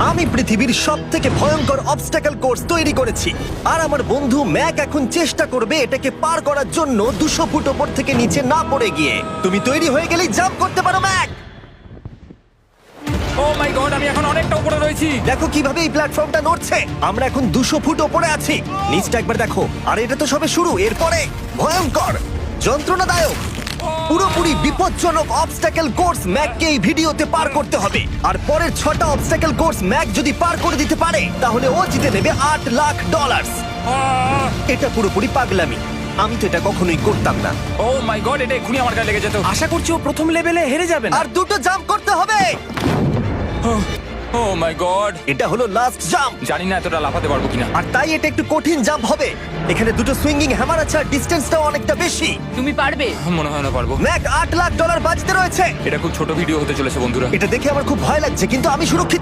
আমি পৃথিবীর সবথেকে ভয়ঙ্কর অবস্টাকেল কোর্স তৈরি করেছি আর আমার বন্ধু ম্যাক এখন চেষ্টা করবে এটাকে পার করার জন্য 200 ফুট ওপর থেকে নিচে না পড়ে গিয়ে। তুমি তৈরি হয়ে গেলেই জাম্প করতে পারো ম্যাক। ও মাই গড, আমি এখন অনেকটা উপরে রয়েছি। দেখো কিভাবে এই প্ল্যাটফর্মটা নড়ছে। আমরা এখন 200 ফুট ওপরে আছি। নিচটা একবার দেখো। আর এটা তো সবে শুরু, এরপরে ভয়ঙ্কর, যন্ত্রণাদায়ক, পুরোপুরি বিপজ্জনক অবস্টাকেল কোর্স ম্যাককে এই ভিডিওতে পার করতে হবে। আর পরের 6টা অবস্টাকেল কোর্স ম্যাক যদি পার করে দিতে পারে তাহলে ও জিতে নেবে $8 লাখ। এটা পুরোপুরি পাগলামি, আমি তো এটা কখনোই করতাম না। ও মাই গড, এটা এক্ষুনি আমার গায়ে লেগে যেত। আশা করছি ও প্রথম লেভেলে হেরে যাবে না। আর 2টো জাম্প করতে হবে। ও মাই গড, এটা হলো লাস্ট জাম্প। জানি না এতটা লাফাতে পারবো কিনা। আর তাই এটা একটু কঠিন জাম্প হবে। এখানে 2টো সুইঙ্গিং হ্যামার আছে আর ডিসটেন্সটাও অনেকটা বেশি। তুমি পারবে। মনে হয় না পারবো। ম্যাক $8 লাখ বাজিতে রয়েছে। এটা খুব ছোট ভিডিও হতে চলেছে বন্ধুরা। এটা দেখে আমার খুব ভয় লাগছে, কিন্তু আমি সুরক্ষিত